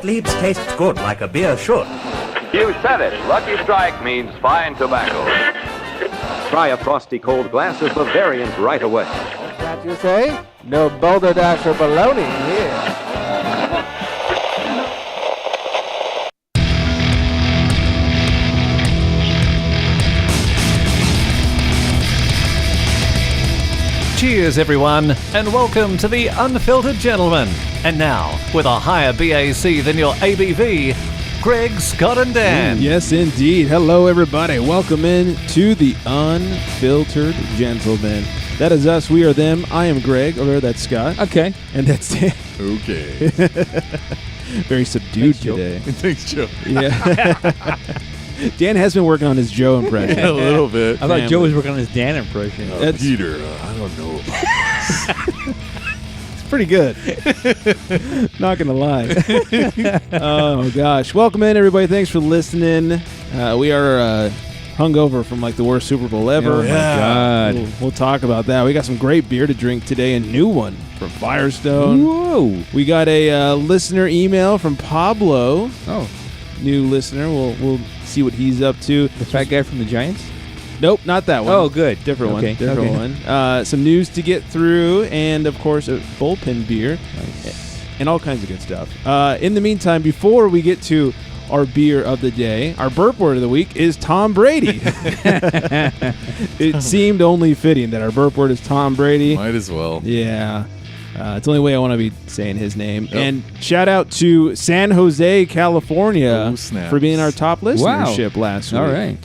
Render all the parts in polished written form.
Gottlieb's tastes good like a beer should. You said it. Lucky Strike means fine tobacco. Try a frosty cold glass of Bavarian right away. What's that you say? No Boulder Dash or baloney here. Cheers, everyone, and welcome to the Unfiltered Gentleman. And now, with a higher BAC than your ABV, Greg, Scott, and Dan. Yes, indeed. Hello, everybody. Welcome in to the Unfiltered Gentleman. That is us. We are them. I am Greg. Over there, that's Scott. Okay. And that's Dan. Okay. Very subdued today. Thanks, Joe. Yeah. Dan has been working on his Joe impression. Yeah, a little bit. I thought Joe was working on his Dan impression. Peter, I don't know about this. It's pretty good. Not going to lie. Oh, gosh. Welcome in, everybody. Thanks for listening. We are hungover from like the worst Super Bowl ever. Oh, my God. We'll talk about that. We got some great beer to drink today. A new one from Firestone. Whoa. We got a listener email from Pablo. Oh. New listener. We'll see what he's up to. The fat guy from the Giants? Nope, not that one. Oh, good. Different Okay. one. Different one. Some news to get through, and of course, a bullpen beer, and all kinds of good stuff. In the meantime, before we get to our beer of the day, our burp word of the week is Tom Brady. It seemed only fitting that our burp word is Tom Brady. Might as well. Yeah. It's the only way I want to be saying his name. Yep. And shout out to San Jose, California for being our top listenership last week. All right.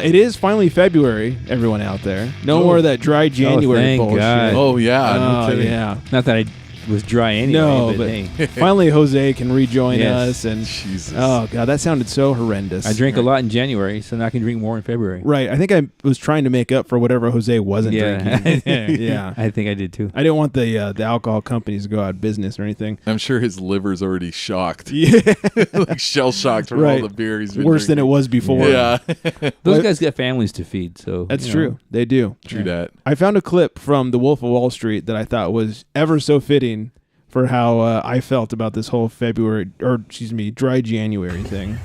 It is finally February, everyone out there. No more of that dry January thank bullshit. God. Oh, yeah. No kidding. Yeah. Not that I was dry anyway. No, but hey. finally Jose can rejoin Yes. us. And Jesus. oh, God, that sounded so horrendous. I drank a lot in January, so now I can drink more in February. Right. I think I was trying to make up for whatever Jose wasn't drinking. Yeah. I think I did too. I didn't want the alcohol companies to go out of business or anything. I'm sure his liver's already shocked. Yeah. Like shell-shocked from all the beer he's been Worse than it drinking. was before. Yeah. Those guys got families to feed, so That's you know. true. They do. True that. I found a clip from The Wolf of Wall Street that I thought was ever so fitting for how I felt about this whole dry January thing.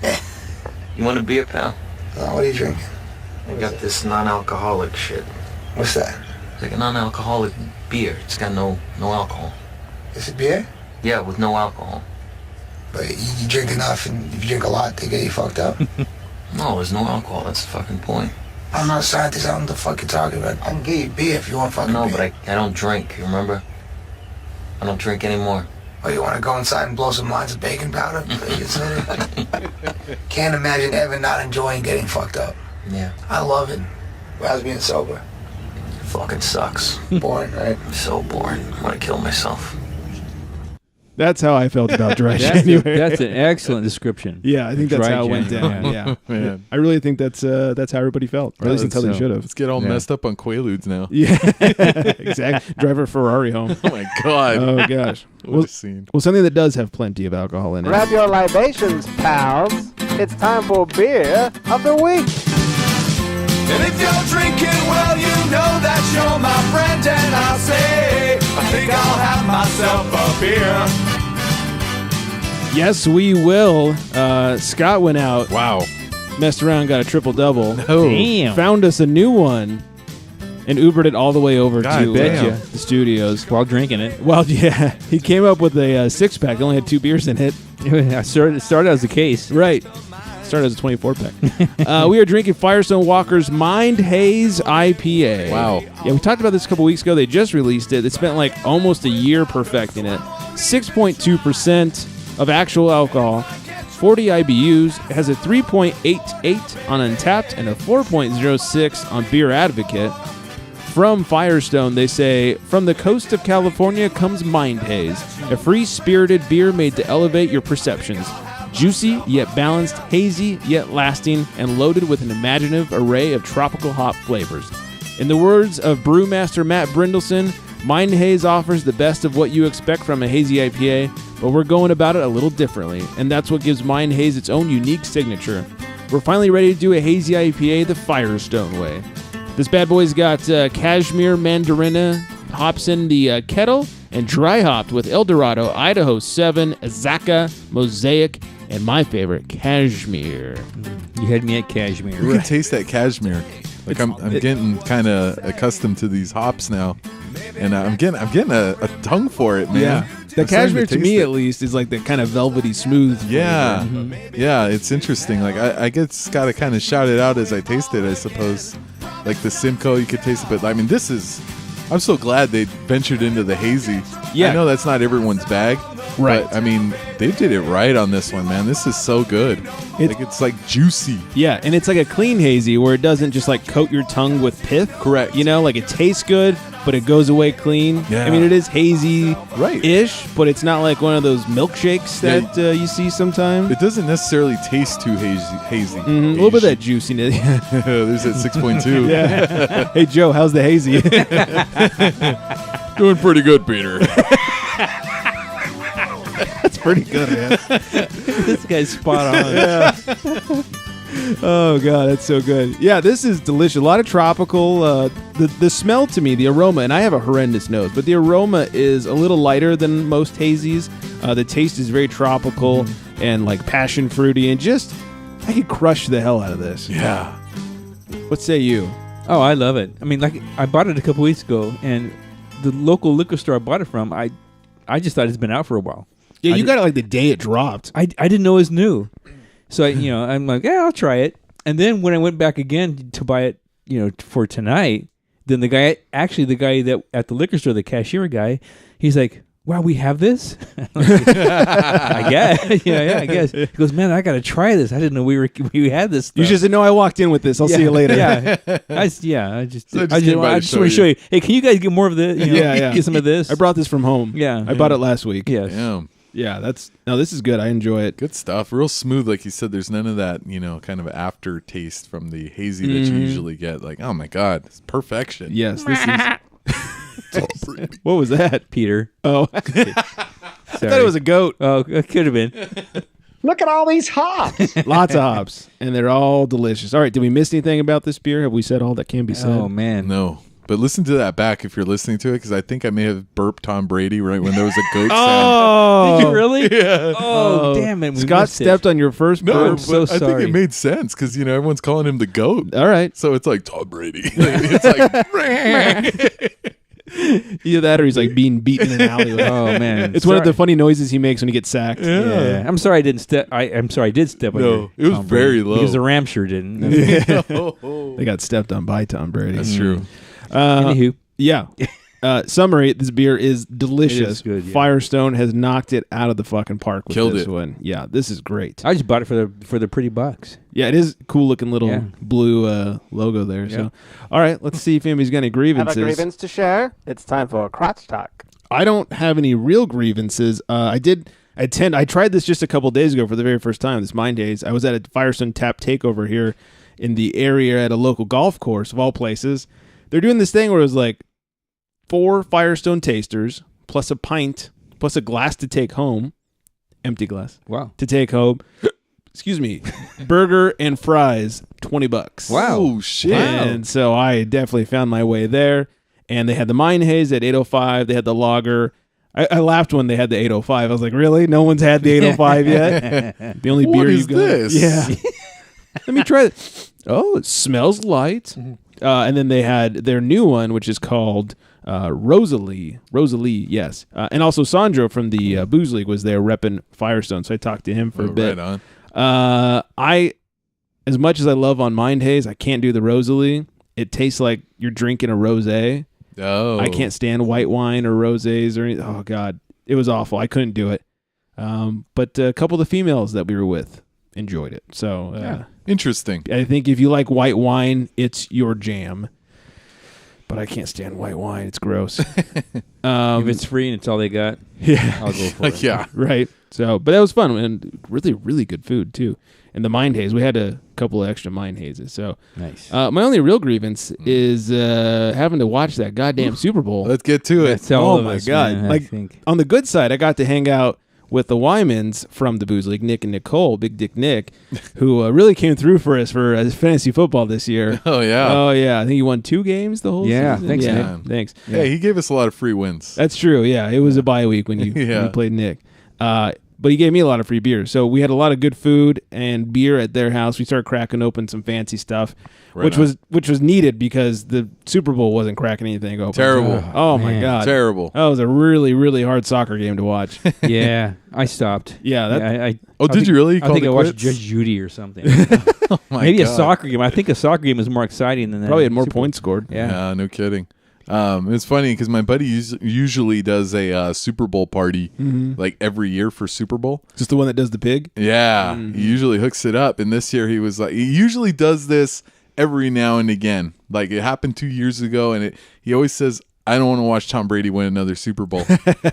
You want a beer, pal? What do you drink? I got this non-alcoholic shit. What's that? It's like a non-alcoholic beer. It's got no alcohol. It's a beer? Yeah, with no alcohol. But you drink enough, and if you drink a lot, they get you fucked up. No, there's no alcohol. That's the fucking point. I'm not a scientist. I don't know what the fuck you're talking about. I can get you beer if you want fucking No, beer. but I don't drink, you remember? I don't drink anymore. Oh, you want to go inside and blow some lines of baking powder? Can't imagine ever not enjoying getting fucked up. Yeah. I love it. But I was being sober. It fucking sucks. Boring, right? So boring. I want to kill myself. That's how I felt about dry January. That's an excellent description. Yeah, I think that's Dry how it went January. down. Yeah. Man. I really think that's how everybody felt. Or at least until they should have. Let's get all messed up on Quaaludes now. Yeah, exactly. Drive a Ferrari home. Oh, my God. Oh, gosh. What a scene. Well, something that does have plenty of alcohol in it. Grab your libations, pals. It's time for beer of the week. And if you're drinking, well, you know that you're my friend. And I'll say, I think I'll have myself a beer. Yes, we will. Scott went out. Wow. Messed around, got a triple-double. Damn. Found us a new one and Ubered it all the way over God to damn. the studios. While drinking it. Well, yeah. He came up with a six-pack. He only had 2 beers in it. I started as a case. Right. Started as a 24-pack. We are drinking Firestone Walker's Mind Haze IPA. Wow. Yeah, we talked about this a couple weeks ago. They just released it. They spent like almost a year perfecting it. 6.2% of actual alcohol, 40 IBUs. It has a 3.88 on Untapped and a 4.06 on Beer Advocate. From Firestone, they say, from the coast of California comes Mind Haze, a free-spirited beer made to elevate your perceptions. Juicy, yet balanced, hazy, yet lasting, and loaded with an imaginative array of tropical hop flavors. In the words of brewmaster Matt Brindelson, Mind Haze offers the best of what you expect from a hazy IPA, but we're going about it a little differently, and that's what gives Mind Haze its own unique signature. We're finally ready to do a hazy IPA the Firestone way. This bad boy's got cashmere mandarina, hops in the kettle and dry hopped with Eldorado, Idaho 7, Azaka, Mosaic, and my favorite, Cashmere. You had me at Cashmere. You can taste that cashmere. Like I'm getting kind of accustomed to these hops now, and I'm getting a tongue for it, man. Yeah, the cashmere to me at least is like the kind of velvety smooth. Yeah, yeah, it's interesting. Like I guess got to kind of shout it out as I taste it, I suppose. Like the Simcoe, you could taste it, but I mean, this is. I'm so glad they ventured into the hazy. Yeah, I know that's not everyone's bag. Right. But, I mean, they did it right on this one, man. This is so good. It's like juicy. Yeah, and it's like a clean hazy where it doesn't just like coat your tongue with pith. Correct. You know, like it tastes good, but it goes away clean. Yeah. I mean, it is hazy-ish, right. But it's not like one of those milkshakes that you see sometimes. It doesn't necessarily taste too hazy. A little bit of that juiciness. There's that 6.2. Yeah. Hey, Joe, how's the hazy? Doing pretty good, Peter. That's pretty good, man. This guy's spot on. Yeah. Oh, God, that's so good. Yeah, this is delicious. A lot of tropical. The smell to me, the aroma, and I have a horrendous nose, but the aroma is a little lighter than most hazies. The taste is very tropical and like passion fruity, and just, I could crush the hell out of this. Yeah. What say you? Oh, I love it. I mean, like I bought it a couple weeks ago, and the local liquor store I bought it from, I just thought it's been out for a while. Yeah, you got it like the day it dropped. I didn't know it was new. So, I'm like, yeah, I'll try it. And then when I went back again to buy it, for tonight, then the guy that at the liquor store, the cashier guy, he's like, wow, we have this? I guess. Yeah, I guess. He goes, man, I got to try this. I didn't know we had this stuff. You just said, no, I walked in with this. I'll see you later. Yeah. I just want to show you. Hey, can you guys get more of this? Get some of this? I brought this from home. Yeah. I bought it last week. Yes. Damn. Yeah, this is good. I enjoy it. Good stuff. Real smooth, like you said. There's none of that, kind of aftertaste from the hazy that you usually get. Like, oh my God, it's perfection. Yes, this is. What was that, Peter? Oh, I thought it was a goat. Oh, it could have been. Look at all these hops. Lots of hops, and they're all delicious. All right, did we miss anything about this beer? Have we said all that can be said? Oh man, no. But listen to that back if you're listening to it, because I think I may have burped Tom Brady right when there was a goat sound. Did you really? Yeah. Oh, damn it. Scott stepped on your first burp. No, I'm so but I think it made sense because, everyone's calling him the GOAT. All right. So it's like Tom Brady. It's like... Either that or he's like being beaten in an alleyway. Oh, man. It's one of the funny noises he makes when he gets sacked. Yeah. I'm sorry I didn't step. I'm sorry I did step on No, it was very low. Because the Rams sure didn't. They got stepped on by Tom Brady. That's true. Anywho. Yeah. Summary, this beer is delicious. It is good, yeah. Firestone has knocked it out of the fucking park with Killed this it. one. Yeah, this is great. I just bought it for the pretty box. Yeah, it is a cool looking little blue logo there. Yeah. So, all right, let's see if anybody's got any grievances. Have a grievance to share? It's time for crotch talk. I don't have any real grievances. I tried this just a couple days ago for the very first time, this Mind Haze. I was at a Firestone Tap Takeover here in the area at a local golf course, of all places. They're doing this thing where it was like 4 Firestone tasters plus a pint plus a glass to take home, empty glass. Wow. To take home. Excuse me. Burger and fries, $20. Wow. Oh shit. And so I definitely found my way there. And they had the Mind Haze at $8.05. They had the lager. I laughed when they had the 805. I was like, really? No one's had the 805 yet? The only beer you've got. This? Yeah. Let me try it. Oh, it smells light. And then they had their new one, which is called Rosalie, yes. And also Sandro from the Booze League was there repping Firestone, so I talked to him for a bit. Right on. As much as I love on Mind Haze, I can't do the Rosalie. It tastes like you're drinking a rosé. Oh. I can't stand white wine or rosés or anything. Oh, God. It was awful. I couldn't do it. But a couple of the females that we were with enjoyed it. So interesting. I think if you like white wine, it's your jam. But I can't stand white wine. It's gross. If it's free and it's all they got, yeah, I'll go for it. Yeah. Right. So, but that was fun and really, really good food too. And the Mind Haze, we had a couple of extra Mind Hazes. So nice. My only real grievance is having to watch that goddamn Super Bowl. Let's get to it. That's all oh of my us, God! man, like I think. On the good side, I got to hang out with the Wymans from the Booze League, Nick and Nicole, Big Dick Nick, who really came through for us for fantasy football this year. Oh, yeah. Oh, yeah. I think he won 2 games the whole season. Thanks, yeah, Nick. thanks. Yeah, he gave us a lot of free wins. That's true. Yeah, it was a bye week when you, when you played Nick. But he gave me a lot of free beer. So we had a lot of good food and beer at their house. We started cracking open some fancy stuff, which was needed because the Super Bowl wasn't cracking anything open. Terrible. Oh my God. Terrible. That was a really, really hard soccer game to watch. Yeah, I stopped. Yeah. Did you really? I think I watched Judge Judy or something. Oh my Maybe God. a soccer game. I think a soccer game is more exciting than that. Probably had more points scored. Yeah, no kidding. It's funny because my buddy usually does a Super Bowl party like every year for Super Bowl. Just the one that does the pig? Yeah, he usually hooks it up. And this year he was like, he usually does this every now and again. Like it happened 2 years ago, and he always says, I don't want to watch Tom Brady win another Super Bowl.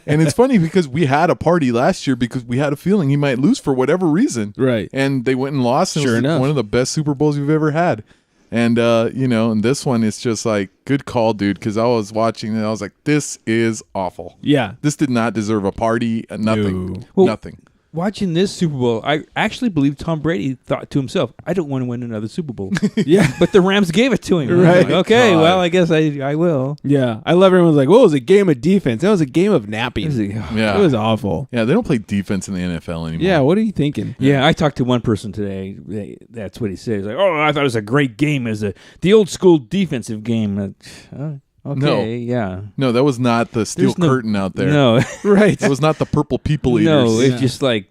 And it's funny because we had a party last year because we had a feeling he might lose for whatever reason. Right. And they went and lost. And Sure it was enough. one of the best Super Bowls we've ever had. And, and this one, it's just like, good call, dude, because I was watching and I was like, this is awful. Yeah. This did not deserve a party, nothing. No. Well, Nothing. Watching this Super Bowl, I actually believe Tom Brady thought to himself, I don't want to win another Super Bowl. Yeah. But the Rams gave it to him. Right. Like, okay, God. well, I guess I will. Yeah. I love everyone's like, well, it was a game of defense. That was a game of napping. Yeah. It was awful. Yeah, they don't play defense in the NFL anymore. Yeah, what are you thinking? Yeah, I talked to one person today. That's what he said. He's like, "Oh, I thought it was a great game as the old school defensive game." Okay, yeah. No, that was not the steel There's no- curtain out there. No, Right. That was not the purple people eaters. no. It's just like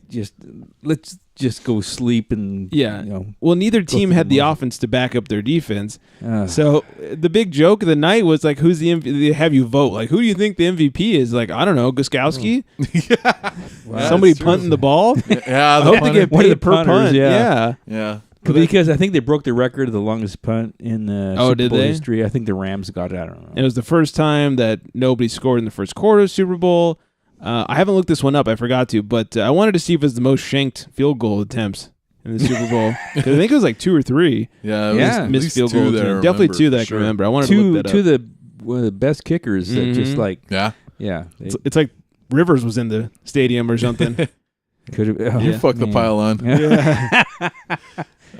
let's just go sleep and Yeah. You know, Well, neither team through had the the motions. offense to back up their defense. uh, So the big joke of the night was like, who's the MVP? They have you vote. Like, who do you think the MVP is? Like, I don't know, Guskowski? Wow, Somebody that's true. punting the ball? Yeah, I the hope they punter. get One of paid the per punters, punt. yeah. Yeah. because I think they broke the record of the longest punt in the Oh, Super did Bowl they? history. I think the Rams got it. I don't know. It was the first time that nobody scored in the first quarter of Super Bowl. I haven't looked this one up. I forgot to, but I wanted to see if it was the most shanked field goal attempts in the Super Bowl. 'Cause I think it was like 2 or 3 Yeah, it was Yeah. at missed least field 2 goals. that I Definitely remember, 2 that for I sure. can remember. I wanted to look that up. One of the best kickers that just like Yeah. yeah It's like Rivers was in the stadium or something. could have You fucked the pile on.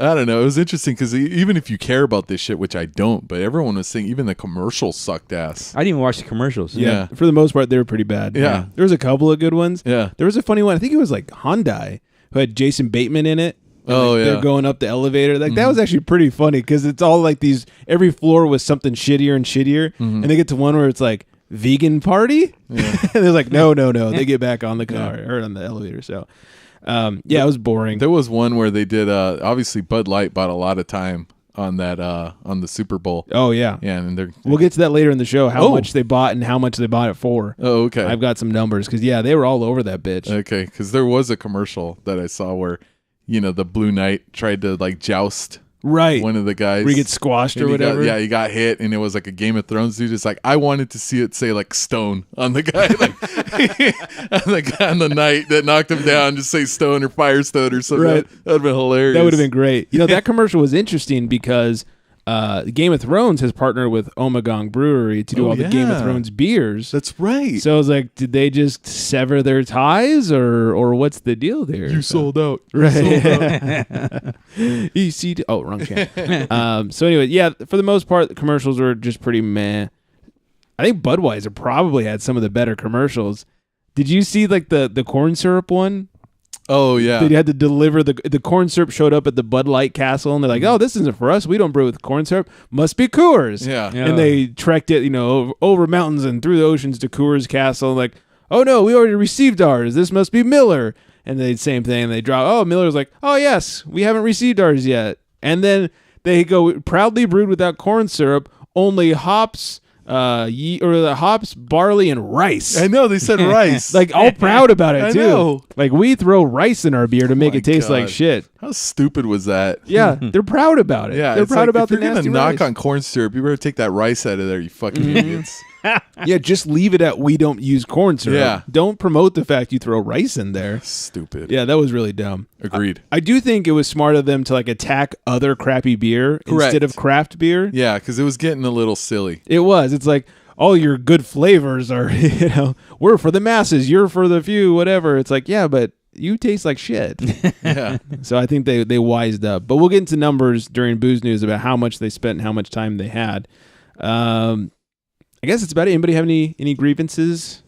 I don't know. It was interesting because even if you care about this shit, which I don't, but everyone was saying even the commercials sucked ass. I didn't even watch the commercials. Yeah. For the most part, they were pretty bad. Yeah. There was a couple of good ones. Yeah. There was a funny one. I think it was like Hyundai who had Jason Bateman in it. And, Oh, like, yeah. They're going up the elevator. Like that was actually pretty funny because it's all like these. Every floor was something shittier and shittier, and they get to one where it's like vegan party, and they're like, no. They get back on the car or on the elevator. So, it was boring. There was one where they did. Obviously, Bud Light bought a lot of time on that on the Super Bowl. Oh yeah. Yeah, and they're We'll get to that later in the show. How Oh. much they bought and how much they bought it for. Oh, okay. I've got some numbers because they were all over that bitch. Okay, because there was a commercial that I saw where, the Blue Knight tried to like joust Right. one of the guys. Where he gets squashed And or he got- whatever. he got hit, and it was like a Game of Thrones dude. It's like I wanted to see it say like Stone on the guy, like on the guy on the knight that knocked him down, just say Stone or Firestone or something. Right. That'd been hilarious. That would have been great. That commercial was interesting because Game of Thrones has partnered with Ommegang Brewery to do all the Game of Thrones beers. That's right. So I was like, did they just sever their ties or what's the deal there? You sold out. Right. EC. Oh, wrong channel. So anyway, for the most part, the commercials were just pretty meh. I think Budweiser probably had some of the better commercials. Did you see like the corn syrup one? Oh yeah. They had to deliver the corn syrup showed up at the Bud Light Castle, and they're like, "Oh, this isn't for us. We don't brew with corn syrup. Must be Coors." Yeah. And they trekked it, over mountains and through the oceans to Coors Castle. Like, "Oh no, we already received ours. This must be Miller." And they same thing. They drop. Oh, Miller's like, "Oh yes, we haven't received ours yet." And then they go proudly brewed without corn syrup, only hops. The hops, barley, and rice. I know they said rice. Like all proud about it I too. know. Like we throw rice in our beer to make my it taste like God. shit. How stupid was that? Yeah, they're proud about it. Yeah, they're it's proud like, about if the you're nasty gonna knock rice. on corn syrup, you better take that rice out of there, you fucking idiots. Yeah, just leave it at we don't use corn syrup. Yeah. Don't promote the fact you throw rice in there. Stupid. Yeah, that was really dumb. Agreed. I do think it was smart of them to like attack other crappy beer Correct. instead of craft beer. Yeah, because it was getting a little silly. It was. It's like, all your good flavors are, we're for the masses, you're for the few, whatever. It's like, yeah, but you taste like shit. Yeah. So I think they wised up. But we'll get into numbers during Booze News about how much they spent and how much time they had. I guess that's about it. Anybody have any grievances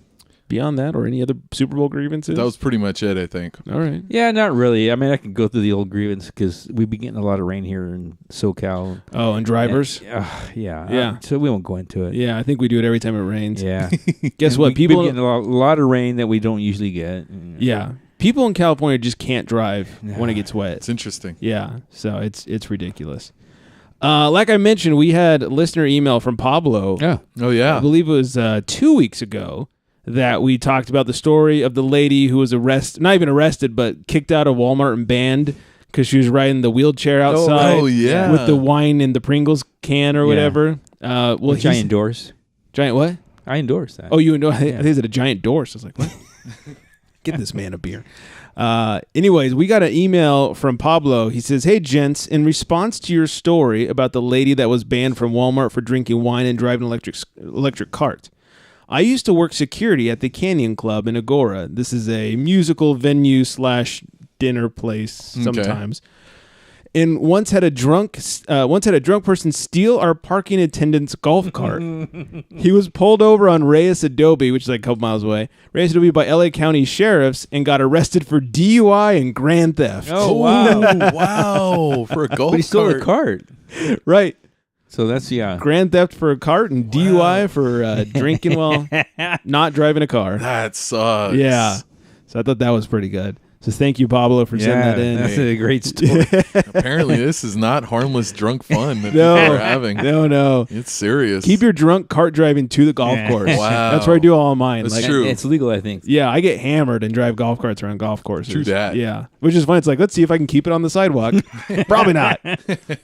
beyond that, or any other Super Bowl grievances? That was pretty much it, I think. All right. Yeah, not really. I mean, I can go through the old grievance because we've been getting a lot of rain here in SoCal. Oh, and drivers? Yeah. So we won't go into it. Yeah, I think we do it every time it rains. Yeah. Guess what? We've People been getting a lot of rain that we don't usually get. Yeah. People in California just can't drive when it gets wet. It's interesting. Yeah. So it's ridiculous. Like I mentioned, we had a listener email from Pablo. Oh, yeah. I believe it was 2 weeks ago that we talked about the story of the lady who was not even arrested, but kicked out of Walmart and banned because she was riding the wheelchair outside. Oh, yeah. With the wine in the Pringles can or whatever. Which I endorse. Giant what? I endorse that. Oh, you endorse? I think it's a giant Dorse. I was like, what? Get this man a beer. Anyways, we got an email from Pablo. He says, "Hey, gents, in response to your story about the lady that was banned from Walmart for drinking wine and driving an electric cart, I used to work security at the Canyon Club in Agora. This is a musical venue / dinner place sometimes. And once had a drunk person steal our parking attendant's golf cart. He was pulled over on Reyes Adobe, which is like a couple miles away, Reyes Adobe by LA County sheriffs, and got arrested for DUI and grand theft. Oh, wow. Wow. For a golf cart. But he stole a cart. Right. So that's, grand theft for a cart and DUI for drinking while not driving a car. That sucks. Yeah. So I thought that was pretty good. So thank you, Pablo, for sending that in. That's a great story. Apparently, this is not harmless drunk fun that No. people are having. No. It's serious. Keep your drunk cart driving to the golf course. Wow. That's where I do all of mine. That's true. It's legal, I think. Yeah, I get hammered and drive golf carts around golf courses. True that. Yeah. Which is fun. It's like, let's see if I can keep it on the sidewalk. Probably not.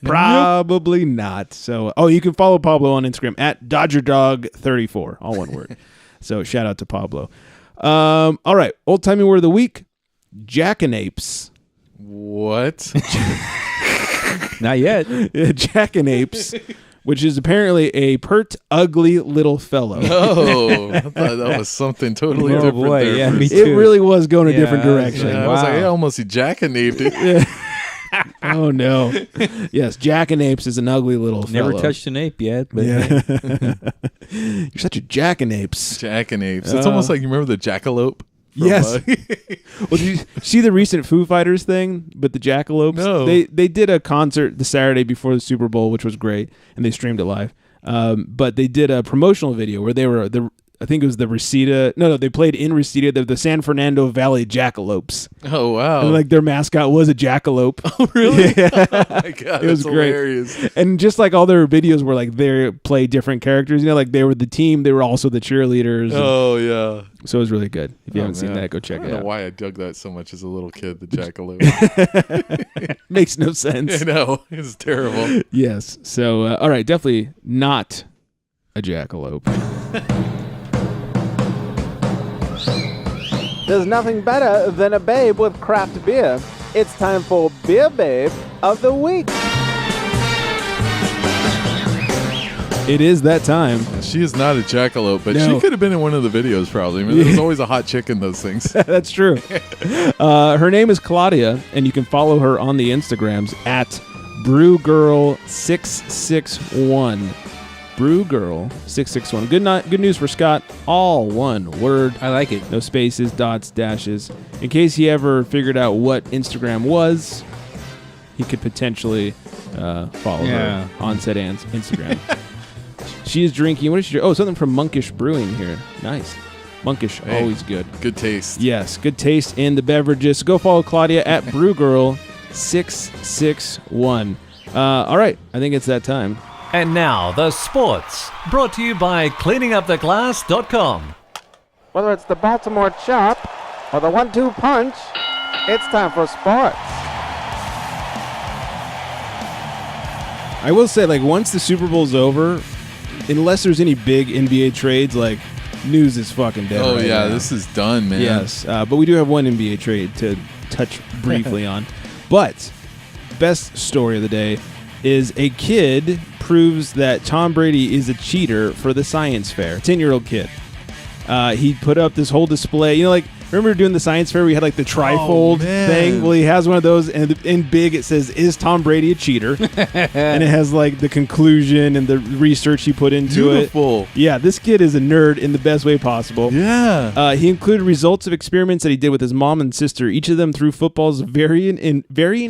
Probably not. So, you can follow Pablo on Instagram at DodgerDog34. All one word. So, shout out to Pablo. All right. Old timey word of the week. Jackanapes. What? Not yet. Jackanapes, which is apparently a pert, ugly little fellow. Oh, I thought that was something totally different. Boy, there. yeah, me It too. really was going a different direction. I was like, I almost jackanaped it. Oh, no. Yes, Jackanapes is an ugly little fellow. Never touched an ape yet. But Yeah. You're such a Jackanapes. Jackanapes. It's almost like, you remember the jackalope? Yes. Well, did you see the recent Foo Fighters thing with the Jackalopes? No. They did a concert the Saturday before the Super Bowl, which was great, and they streamed it live. But they did a promotional video where they were I think it was the Reseda. No, they played in Reseda. The San Fernando Valley Jackalopes. Oh, wow. And like their mascot was a jackalope. Oh, really? Yeah. Oh, my God. It was that's great. hilarious. And just like all their videos were like they play different characters. Like they were the team. They were also the cheerleaders. Oh, yeah. So it was really good. If you haven't seen man. that, go check I it don't out. know why I dug that so much as a little kid, the jackalope. Makes no sense. I know. It's terrible. Yes. So, all right. Definitely not a jackalope. There's nothing better than a babe with craft beer. It's time for Beer Babe of the Week. It is that time. She is not a jackalope, but No. she could have been in one of the videos probably. I mean, there's always a hot chick in those things. That's true. Her name is Claudia, and you can follow her on the Instagrams at BrewGirl661. BrewGirl661. Good news for Scott. All one word. I like it. No spaces, dots, dashes. In case he ever figured out what Instagram was, he could potentially follow her on said Instagram. She is drinking. What is she? Oh, something from Monkish Brewing here. Nice. Monkish, Hey, always good. Good taste. Yes, good taste in the beverages. So go follow Claudia at BrewGirl661. All right, I think it's that time. And now, the sports, brought to you by cleaninguptheglass.com. Whether it's the Baltimore Chop or the 1-2 punch, it's time for sports. I will say, like, once the Super Bowl's over, unless there's any big NBA trades, like, news is fucking dead. Oh, right yeah, now. this is done, man. Yes, but we do have one NBA trade to touch briefly on. But best story of the day is a kid proves that Tom Brady is a cheater for the science fair. 10-year-old kid. He put up this whole display. You know, like, remember doing the science fair where you had like the trifold thing? Well, he has one of those, and in big it says, "Is Tom Brady a cheater?" And it has like the conclusion and the research he put into Beautiful. it. Yeah, this kid is a nerd in the best way possible. Yeah. He included results of experiments that he did with his mom and sister. Each of them threw footballs varying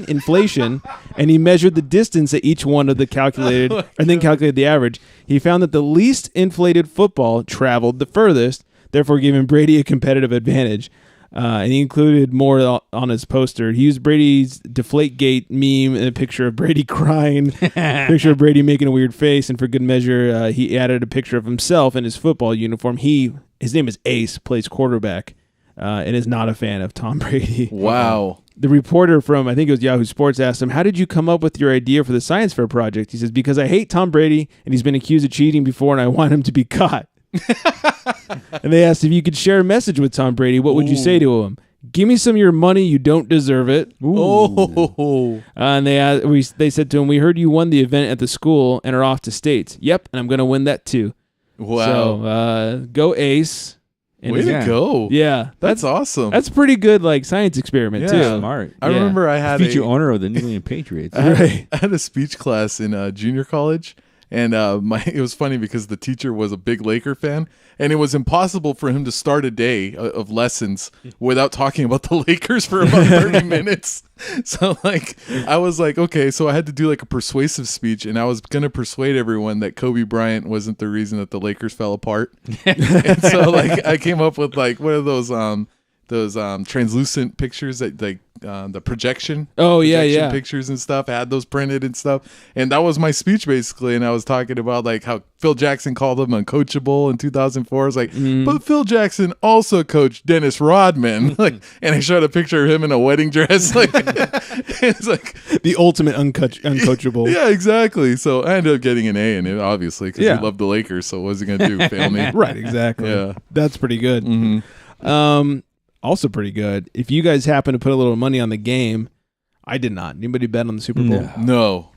inflation, and he measured the distance at each one of the calculated, and then calculated the average. He found that the least inflated football traveled the furthest, therefore giving Brady a competitive advantage. And he included more on his poster. He used Brady's Deflategate meme and a picture of Brady crying, picture of Brady making a weird face, and for good measure, he added a picture of himself in his football uniform. His name is Ace, plays quarterback, and is not a fan of Tom Brady. Wow. The reporter from, I think it was Yahoo Sports, asked him, "How did you come up with your idea for the science fair project?" He says, "Because I hate Tom Brady, and he's been accused of cheating before, and I want him to be caught." And they asked if you could share a message with Tom Brady, what would you say to him? "Give me some of your money, you don't deserve it." And they said to him, "We heard you won the event at the school and are off to states." "Yep, and I'm going to win that too." Wow. So go Ace. And Way to go. Yeah. That's awesome. That's pretty good, like, science experiment, too. Smart. I remember I had future owner of the New England Patriots. I had a speech class in junior college. And it was funny because the teacher was a big Laker fan, and it was impossible for him to start a day of lessons without talking about the Lakers for about 30 minutes. So, like, I was like, okay, so I had to do like a persuasive speech, and I was going to persuade everyone that Kobe Bryant wasn't the reason that the Lakers fell apart. And so, like, I came up with like one of those translucent pictures that like the projection pictures and stuff. I had those printed and stuff, and that was my speech basically. And I was talking about like how Phil Jackson called him uncoachable in 2004. I was like, but Phil Jackson also coached Dennis Rodman. Like, and I showed a picture of him in a wedding dress. Like, it's like the ultimate uncoachable. Yeah, exactly. So I ended up getting an A in it, obviously, because he loved the Lakers. So what was he gonna do? Fail me? Right. Exactly. Yeah, that's pretty good. Also pretty good. If you guys happen to put a little money on the game, I did not. Anybody bet on the Super Bowl? No.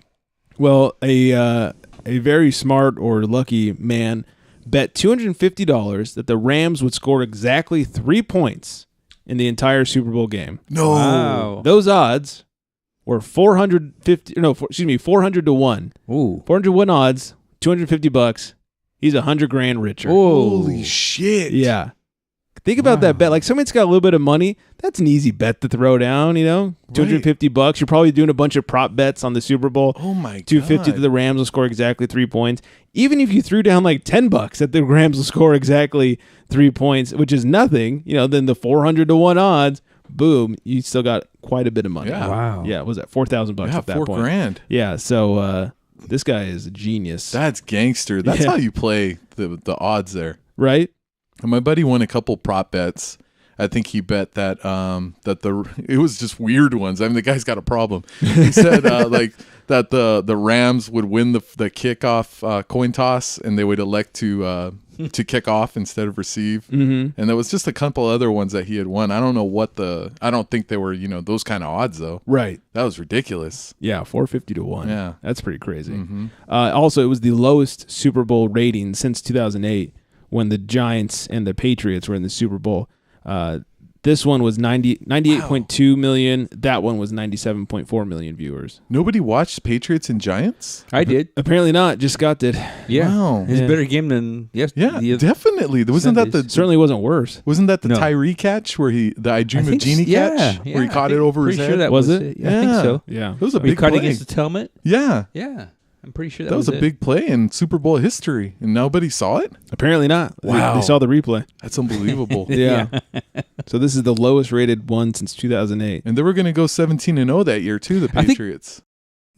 Well, a very smart or lucky man bet $250 that the Rams would score exactly 3 points in the entire Super Bowl game. No. Wow. Those odds were 400 to 1. Ooh. 401 odds, $250. He's $100,000 richer. Holy shit. Yeah. Think about that bet. Like, somebody's got a little bit of money. That's an easy bet to throw down, you know? $250. You're probably doing a bunch of prop bets on the Super Bowl. Oh my god. $250 that the Rams will score exactly 3 points. Even if you threw down like $10 that the Rams will score exactly 3 points, which is nothing, you know, then the 400 to 1 odds, boom, you still got quite a bit of money. Yeah. Wow. Yeah, what was that $4,000 at that point? $4,000. Yeah, so this guy is a genius. That's gangster. That's how you play the odds there. Right? And my buddy won a couple prop bets. I think he bet that it was just weird ones. I mean, the guy's got a problem. He said like that the Rams would win the kickoff coin toss, and they would elect to kick off instead of receive. Mm-hmm. And there was just a couple other ones that he had won. I don't know I don't think they were those kind of odds though. Right. That was ridiculous. Yeah, 450 to 1. Yeah, that's pretty crazy. Mm-hmm. Also, it was the lowest Super Bowl rating since 2008. When the Giants and the Patriots were in the Super Bowl. This one was 98.2 million. That one was 97.4 million viewers. Nobody watched Patriots and Giants? I did. Apparently not. Just Scott did. Yeah. Wow. It's a better game than yesterday. Yeah, definitely. Wasn't that the certainly wasn't worse. Wasn't that the Tyree catch where the I Dream of Jeannie catch where he caught it over his head? Sure that was it? Yeah, I think so. Yeah. It was a big caught play. against the helmet? Yeah. Yeah. I'm pretty sure that was a big play in Super Bowl history, and nobody saw it? Apparently not. Wow. They saw the replay. That's unbelievable. Yeah. So this is the lowest rated one since 2008. And they were going to go 17-0 that year, too, the Patriots.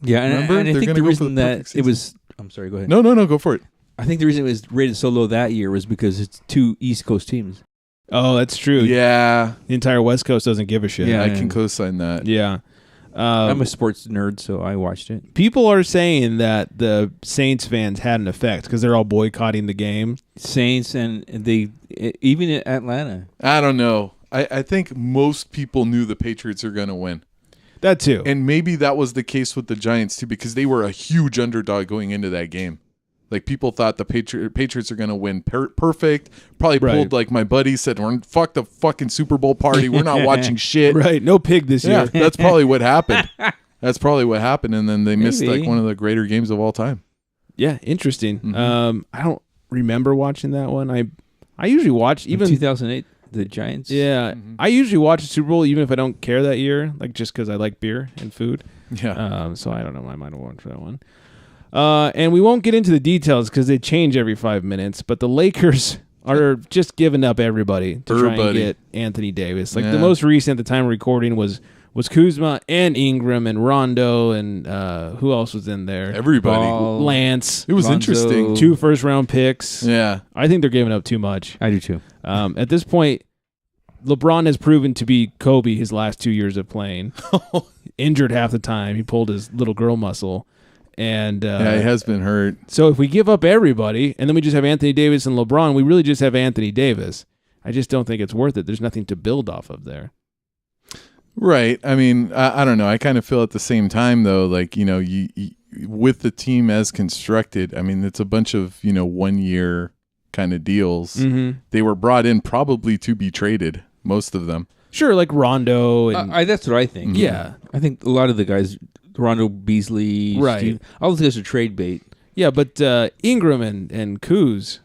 Yeah, and remember? And I think the reason that it was... I'm sorry, go ahead. No, go for it. I think the reason it was rated so low that year was because it's 2 East Coast teams. Oh, that's true. Yeah. The entire West Coast doesn't give a shit. Yeah, I can co-sign that. Yeah. I'm a sports nerd, so I watched it. People are saying that the Saints fans had an effect because they're all boycotting the game. Saints and they even in Atlanta. I don't know. I think most people knew the Patriots are going to win. That too. And maybe that was the case with the Giants too, because they were a huge underdog going into that game. Like, people thought the Patriots are going to win perfect. Probably pulled, like my buddy said, fuck the fucking Super Bowl party. We're not watching shit. Right. No pig this year. That's probably what happened. And then they missed like one of the greater games of all time. Yeah, interesting. I don't remember watching that one. I usually watch even 2008, the Giants. Yeah, I usually watch the Super Bowl even if I don't care that year, like just because I like beer and food. Yeah. So I don't know. I might have watched that one. And we won't get into the details because they change every 5 minutes. But the Lakers are just giving up everybody to try and get Anthony Davis. Like the most recent at the time of recording was Kuzma and Ingram and Rondo and who else was in there? Everybody. Lance. It was interesting. 2 first-round picks. Yeah. I think they're giving up too much. I do too. At this point, LeBron has proven to be Kobe his last 2 years of playing. Injured half the time. He pulled his little girl muscle. And he has been hurt. So if we give up everybody and then we just have Anthony Davis and LeBron, we really just have Anthony Davis. I just don't think it's worth it. There's nothing to build off of there. Right. I mean, I don't know. I kind of feel at the same time, though, like, you with the team as constructed, I mean, it's a bunch of, 1 year kind of deals. Mm-hmm. They were brought in probably to be traded, most of them. Sure, like Rondo. And that's what I think. Yeah. I think a lot of the guys, Rondo, Beasley, right. Steve, all those guys are trade bait. Yeah, but Ingram and Kuz,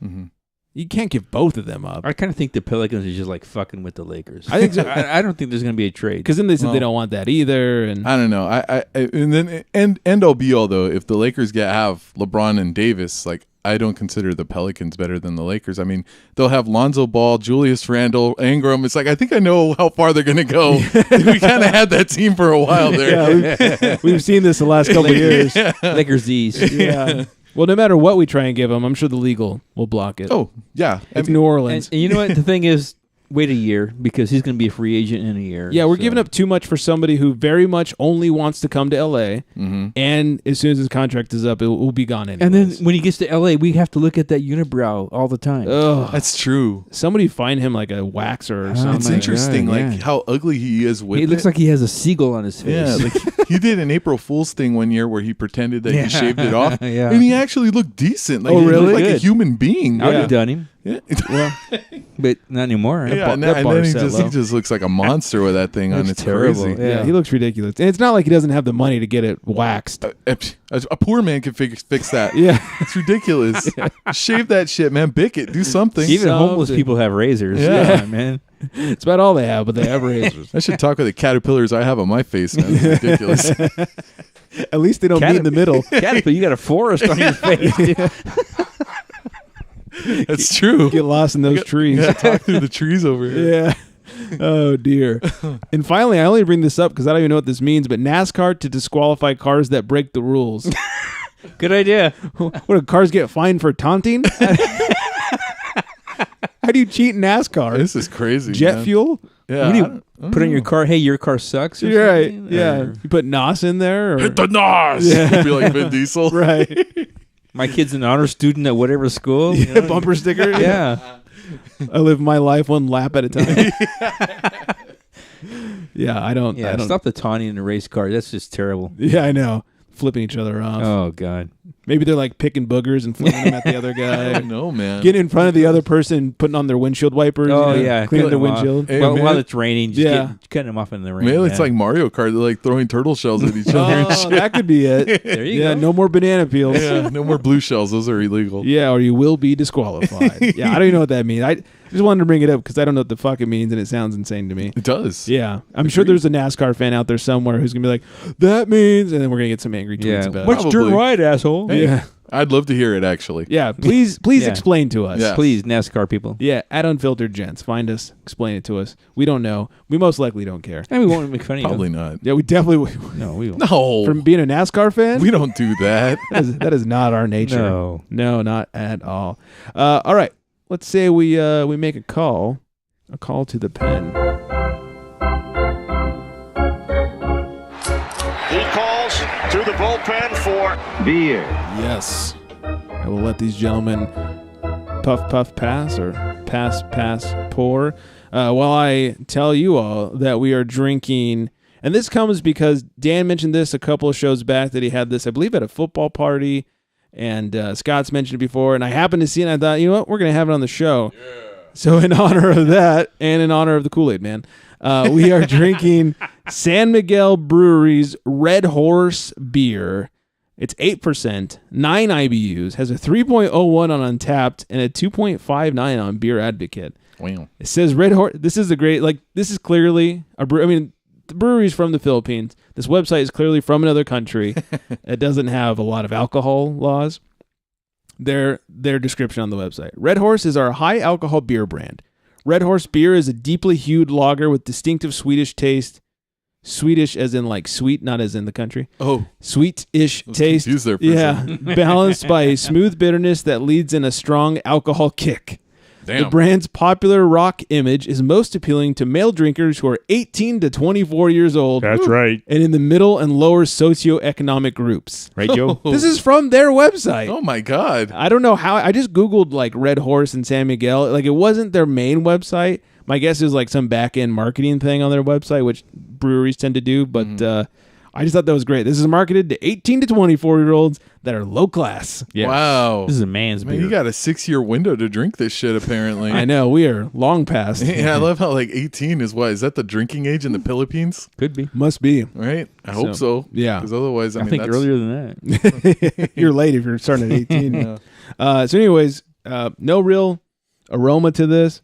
you can't give both of them up. I kind of think the Pelicans are just like fucking with the Lakers. I think so. I don't think there's going to be a trade. Because then they said they don't want that either. And I don't know. I and then end all be all, though, if the Lakers have LeBron and Davis, like, I don't consider the Pelicans better than the Lakers. I mean, they'll have Lonzo Ball, Julius Randle, Ingram. It's like, I think I know how far they're going to go. We kind of had that team for a while there. Yeah, we've seen this the last couple of years. Lakers East. Yeah. Well, no matter what we try and give them, I'm sure the legal will block it. Oh, yeah. It's New Orleans. And you know what? The thing is, wait a year because he's going to be a free agent in a year. Yeah, we're giving up too much for somebody who very much only wants to come to L.A. And as soon as his contract is up, it will be gone anyways. And then when he gets to L.A., we have to look at that unibrow all the time. Oh, that's true. Somebody find him like a waxer or something. It's interesting, how ugly he is with He looks like he has a seagull on his face. Yeah, like he did an April Fool's thing one year where he pretended that he shaved it off, Yeah. and he actually looked decent. Like, Oh, he really? looked like a Good. human being. I would have done him. Yeah. Well, but not anymore. Yeah, and then he just looks like a monster with that thing on. It's terrible. crazy. Yeah, he looks ridiculous. And it's not like he doesn't have the money to get it waxed. A poor man can fix that. Yeah. It's ridiculous. Shave that shit, man. Bick it. Do something. Even homeless people have razors. Yeah. Come on, man. It's about all they have, but they have razors. I should talk with the caterpillars I have on my face, man. It's ridiculous. At least they don't meet in the middle. Caterpillar, you got a forest on your face, dude. That's true. Get lost in those trees. Yeah, talk through the trees over here. Yeah. Oh, dear. And finally, I only bring this up because I don't even know what this means, but NASCAR to disqualify cars that break the rules. Good idea. What, do cars get fined for taunting? How do you cheat in NASCAR? This is crazy. Jet man. fuel? Yeah. What do you put on your car? Hey, your car sucks. Or Right. something? Yeah. Or- You put NOS in there? Or? Hit the NOS. Yeah. Be like Vin Diesel. Right. My kid's an honor student at whatever school. you Yeah, know? bumper sticker. Yeah. I live my life one lap at a time. Yeah, I don't. Yeah. Stop the taunting in a race car. That's just terrible. Yeah, I know. Flipping each other off. Oh God. Maybe they're like picking boogers and flipping them at the other guy. No, man. Getting in front of the other person, putting on their windshield wipers. Oh you know, yeah. cleaning Cut their 'em off. windshield. Hey, well, man. while it's raining, just Yeah. cutting them off in the rain. Maybe it's yeah. like Mario Kart. They're like throwing turtle shells at each other and Oh, shit. that could be it. There you Yeah, go. no more banana peels. Yeah, no more blue shells. Those are illegal. Yeah, or you will be disqualified. Yeah, I don't even know what that means. I just wanted to bring it up because I don't know what the fuck it means, and it sounds insane to me. It does. Yeah, I'm sure there's a NASCAR fan out there somewhere who's gonna be like, "That means," and then we're gonna get some angry tweets Yeah. about What's it. turn Probably. right, asshole? Hey, Yeah, I'd love to hear it, actually. yeah. Please Yeah. explain to us. Yeah. Please, NASCAR people. Yeah, at Unfiltered Gents, find us, explain it to us. We don't know. We most likely don't care. And we won't make fun of you. Probably not. Yeah, we definitely. No, we won't. No. From being a NASCAR fan, We don't do that. that is not our nature. No. not at all. All right, let's say we make a call to the pen. He calls to the bullpen for Beer. Yes, I will let these gentlemen puff pass or pass pour while I tell you all that we are drinking And this comes because Dan mentioned this a couple of shows back that he had this, I believe, at a football party. And Scott's mentioned it before. And I happened to see it, and I thought, you know what? We're going to have it on the show. Yeah. So in honor of that, and in honor of the Kool-Aid Man, we are drinking San Miguel Brewery's Red Horse beer. It's 8%, 9 IBUs, has a 3.01 on Untapped, and a 2.59 on Beer Advocate. Wow. It says Red Horse. This is this is clearly a brew. I mean, the brewery's from the Philippines. This website is clearly from another country. It doesn't have a lot of alcohol laws. Their description on the website. Red Horse is our high alcohol beer brand. Red Horse beer is a deeply hued lager with distinctive Swedish taste. Swedish as in like sweet, not as in the country. Oh. Sweet-ish taste. Confused there for yeah. Balanced by a smooth bitterness that leads in a strong alcohol kick. Damn. The brand's popular rock image is most appealing to male drinkers who are 18 to 24 years old. That's right. And in the middle and lower socioeconomic groups. Right, Joe? This is from their website. Oh my God. I don't know how. I just Googled like Red Horse and San Miguel. Like it wasn't their main website. My guess is like some back end marketing thing on their website, which breweries tend to do. But I just thought that was great. This is marketed to 18 to 24-year-olds that are low class. Yes. Wow. This is a man's Man, beer. you got a 6-year window to drink this shit, apparently. I know. We are long past. Yeah, I love how like 18 is what? Is that the drinking age in the Philippines? Could be. Must be. Right? I hope so. Yeah. Because otherwise, I mean, think that's... earlier than that. You're late if you're starting at 18. So anyways, no real aroma to this.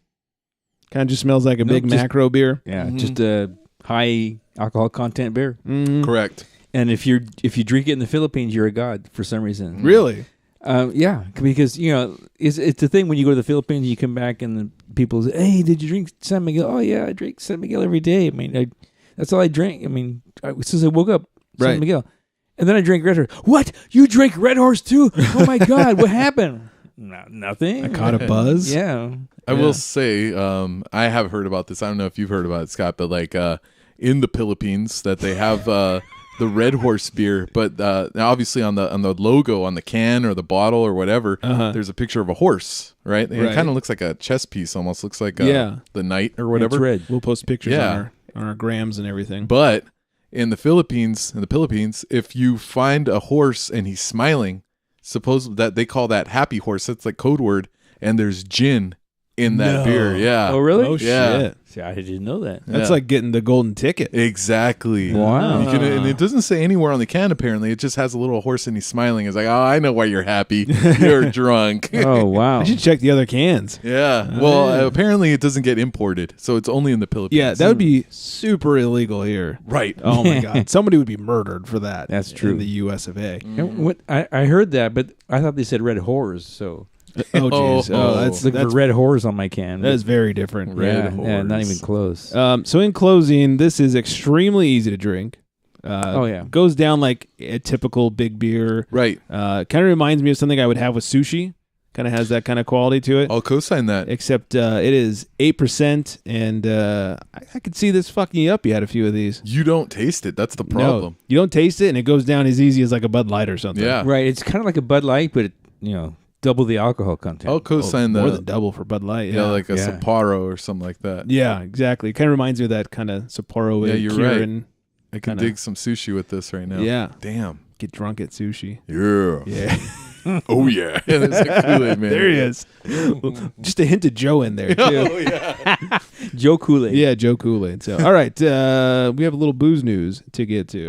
Kind of just smells like a big macro beer. Yeah, just a high alcohol content beer. Correct. And if you drink it in the Philippines, you're a god for some reason. Really? Yeah, because it's the thing when you go to the Philippines, you come back and the people say, "Hey, did you drink San Miguel?" "Oh yeah, I drink San Miguel every day. I mean, that's all I drink. I mean, since I woke up, San Miguel, and then I drank Red Horse." "What? You drink Red Horse too? Oh my God, what happened?" Nothing. I caught a buzz. Yeah. I will say, I have heard about this. I don't know if you've heard about it, Scott, but like in the Philippines, that they have the Red Horse beer, but now obviously on the logo, on the can or the bottle or whatever, there's a picture of a horse, right? And it kind of looks like a chess piece, almost looks like the knight or whatever. It's red. We'll post pictures on our grams and everything. But in the Philippines, if you find a horse and he's smiling, suppose that they call that happy horse. That's like code word, and there's gin in that beer. Yeah. Oh, really? Oh, Yeah. shit. See, I didn't know that. That's like getting the golden ticket. Exactly. Wow. And it doesn't say anywhere on the can, apparently. It just has a little horse and he's smiling. It's like, oh, I know why you're happy. You're drunk. Oh, wow. I should check the other cans. Yeah. Well, apparently it doesn't get imported, so it's only in the Philippines. Yeah, that would be super illegal here. Right. Oh, my God. Somebody would be murdered for that. That's true. In the U.S. of A. And what I heard that, but I thought they said Red Horse, so... Oh, jeez. That's for Red Horse on my can. That is very different. Yeah, not even close. So in closing, this is extremely easy to drink. Goes down like a typical big beer. Right. Kind of reminds me of something I would have with sushi. Kind of has that kind of quality to it. I'll co-sign that. Except it is 8%, and I could see this fucking you up. You had a few of these. You don't taste it. That's the problem. No, you don't taste it, and it goes down as easy as like a Bud Light or something. Yeah. Right. It's kind of like a Bud Light, but double the alcohol content. I'll co-sign that. More than double for Bud Light. Yeah, like a Sapporo or something like that. Yeah, exactly. It kind of reminds me of that kind of Sapporo. Yeah, you're Kirin. right. I can dig some sushi with this right now. Yeah. Damn. Get drunk at sushi. Yeah. Yeah. Oh, yeah. There's a Kool-Aid man. There he is. Just a hint of Joe in there, too. Oh, yeah. Joe Kool-Aid. Yeah, Joe Kool-Aid. So, all right. We have a little booze news to get to.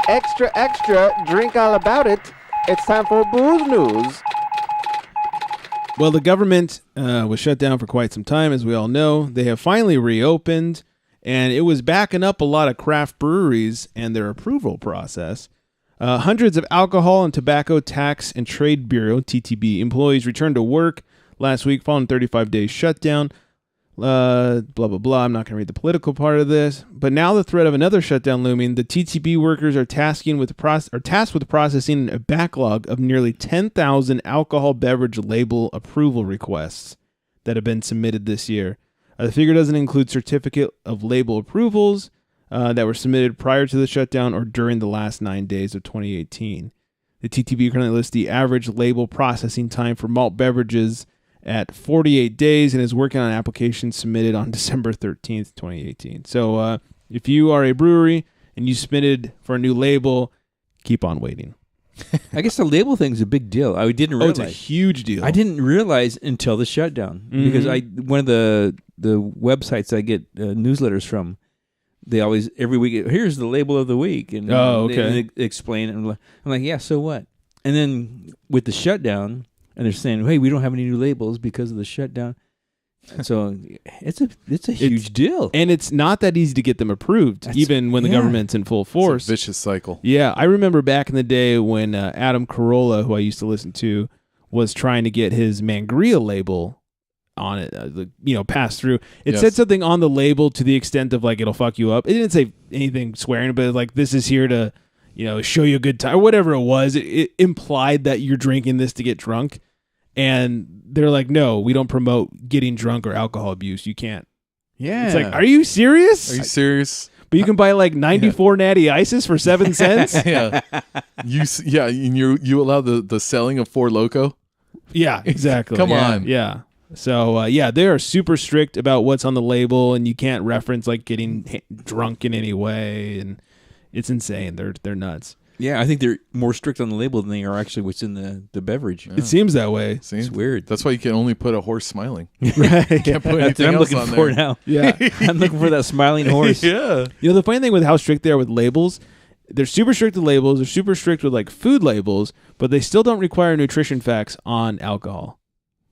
Extra, extra, drink all about it. It's time for booze news. Well, the government was shut down for quite some time, as we all know. They have finally reopened, and it was backing up a lot of craft breweries and their approval process. Hundreds of Alcohol and Tobacco Tax and Trade Bureau, TTB, employees returned to work last week following 35-day shutdown. Blah, blah, blah. I'm not going to read the political part of this. But now the threat of another shutdown looming, the TTB workers are tasked with processing a backlog of nearly 10,000 alcohol beverage label approval requests that have been submitted this year. The figure doesn't include certificate of label approvals that were submitted prior to the shutdown or during the last 9 days of 2018. The TTB currently lists the average label processing time for malt beverages at 48 days and is working on an application submitted on December 13th, 2018. So if you are a brewery and you submitted for a new label, keep on waiting. I guess the label thing's a big deal. I didn't realize. Oh, it's a huge deal. I didn't realize until the shutdown because one of the websites I get newsletters from, they always every week here's the label of the week and they explain it. And I'm like, yeah, so what? And then with the shutdown, and they're saying, hey, we don't have any new labels because of the shutdown. And so it's a huge deal, and it's not that easy to get them approved, even when the government's in full force. It's a vicious cycle. Yeah, I remember back in the day when Adam Carolla, who I used to listen to, was trying to get his Mangria label on it, passed through. It said something on the label to the extent of like it'll fuck you up. It didn't say anything swearing, but like this is here to, show you a good time or whatever it was. It implied that you're drinking this to get drunk. And they're like, no, we don't promote getting drunk or alcohol abuse. You can't. Yeah. It's like, are you serious? Are you serious? But you can buy like 94 Natty Ices for 7 cents? Yeah. You allow the selling of Four Loko? Yeah, exactly. Come on. Yeah. So, they are super strict about what's on the label, and you can't reference like getting drunk in any way. And it's insane. They're nuts. Yeah, I think they're more strict on the label than they are actually what's in the beverage. Yeah. It seems that way. It's weird. That's why you can only put a horse smiling. Right. You can't put anything I'm else looking on for there. now. Yeah. I'm looking for that smiling horse. Yeah. The funny thing with how strict they are with labels, they're super strict with labels. They're super strict with like food labels, but they still don't require nutrition facts on alcohol.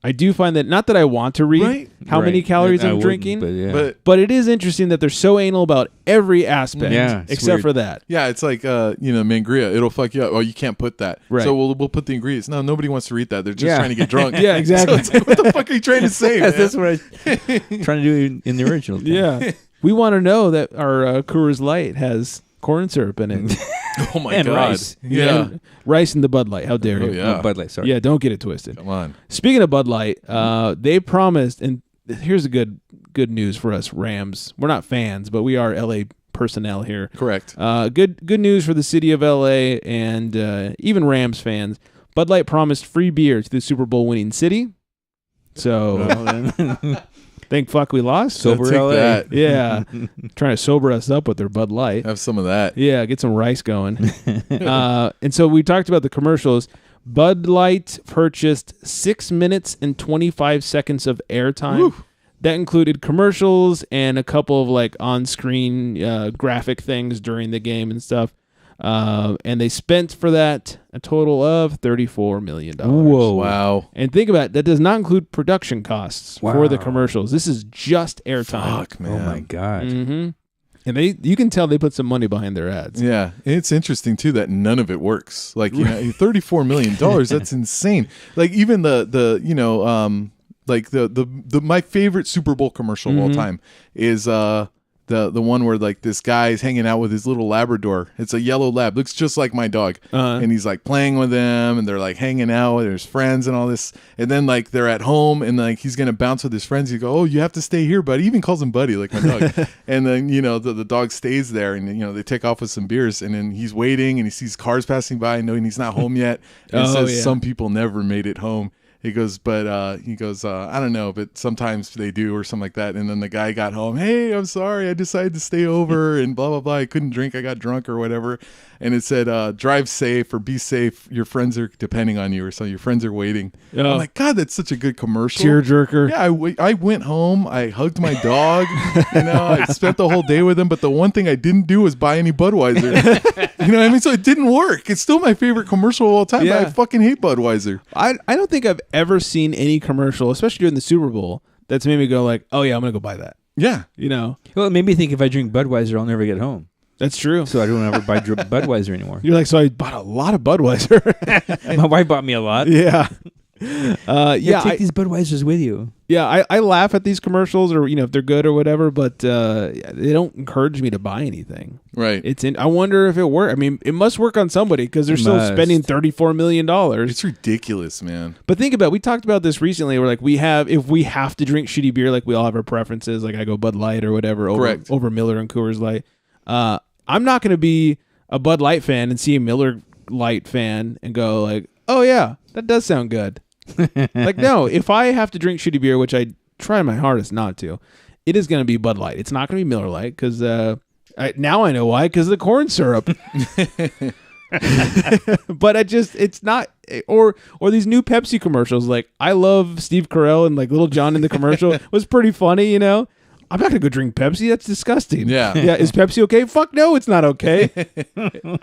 I do find that, not that I want to read how many calories I'm drinking, but it is interesting that they're so anal about every aspect except for that. Yeah, it's like, Mangria, it'll fuck you up. Oh, you can't put that. Right. So we'll put the ingredients. No, nobody wants to read that. They're just trying to get drunk. Yeah, exactly. So it's like, what the fuck are you trying to say, man? That's what I'm trying to do in the original. Yeah. We want to know that our Coors Light has corn syrup in it. Oh my and God. Rice. Yeah. Rice in the Bud Light. How dare you? Yeah. Bud Light, sorry. Yeah, don't get it twisted. Come on. Speaking of Bud Light, they promised, and here's a good news for us Rams. We're not fans, but we are LA personnel here. Correct. Good news for the city of LA and even Rams fans. Bud Light promised free beer to the Super Bowl winning city. So thank fuck we lost. Sober Take LA. that. Yeah. Trying to sober us up with their Bud Light. Have some of that. Yeah, get some rice going. And so we talked about the commercials. Bud Light purchased 6 minutes and 25 seconds of airtime. Woo. That included commercials and a couple of like on-screen graphic things during the game and stuff. And they spent for that a total of $34 million. Whoa. Wow. And think about it, that does not include production costs for the commercials. This is just airtime. Fuck, man. Oh my God. Mm-hmm. And you can tell they put some money behind their ads. Yeah, it's interesting too that none of it works. Like, $34 million, that's insane. Like even the my favorite Super Bowl commercial of all time is the one where like this guy's hanging out with his little Labrador. It's a yellow lab, looks just like my dog, and he's like playing with them, and they're like hanging out with his friends and all this. And then like they're at home, and like he's gonna bounce with his friends. You go, oh, you have to stay here, buddy. He even calls him buddy, like my dog. And then the dog stays there, and they take off with some beers, and then he's waiting, and he sees cars passing by, knowing he's not home yet. And says some people never made it home. He goes, I don't know, but sometimes they do or something like that. And then the guy got home. Hey, I'm sorry. I decided to stay over and blah, blah, blah. I couldn't drink. I got drunk or whatever. And it said, drive safe or be safe. Your friends are depending on you or so. Your friends are waiting. I'm like, God, that's such a good commercial. Tearjerker. Yeah, I went home. I hugged my dog. I spent the whole day with him. But the one thing I didn't do was buy any Budweiser. You know what I mean? So it didn't work. It's still my favorite commercial of all time. Yeah. But I fucking hate Budweiser. I don't think I've ever seen any commercial, especially during the Super Bowl, that's made me go like, oh yeah, I'm gonna go buy that. Yeah. Well, it made me think if I drink Budweiser, I'll never get home. That's true. So I don't ever buy Budweiser anymore. You're like, so I bought a lot of Budweiser. My wife bought me a lot. Yeah. Take these Budweisers with you. Yeah, I laugh at these commercials, or if they're good or whatever, but they don't encourage me to buy anything. Right. I wonder if it works. I mean, it must work on somebody because they're still spending $34 million. It's ridiculous, man. But think about it. We talked about this recently. We're like, if we have to drink shitty beer, like we all have our preferences. Like I go Bud Light or whatever over Miller and Coors Light. I'm not going to be a Bud Light fan and see a Miller Light fan and go like, oh yeah, that does sound good. Like, no, if I have to drink shitty beer, which I try my hardest not to, it is going to be Bud Light. It's not going to be Miller Lite because now I know why, because of the corn syrup. But it's not, or these new Pepsi commercials. Like, I love Steve Carell and like Little John in the commercial was pretty funny, you know. I'm not gonna go drink Pepsi. That's disgusting. Yeah. Yeah. Is Pepsi okay? Fuck no, it's not okay.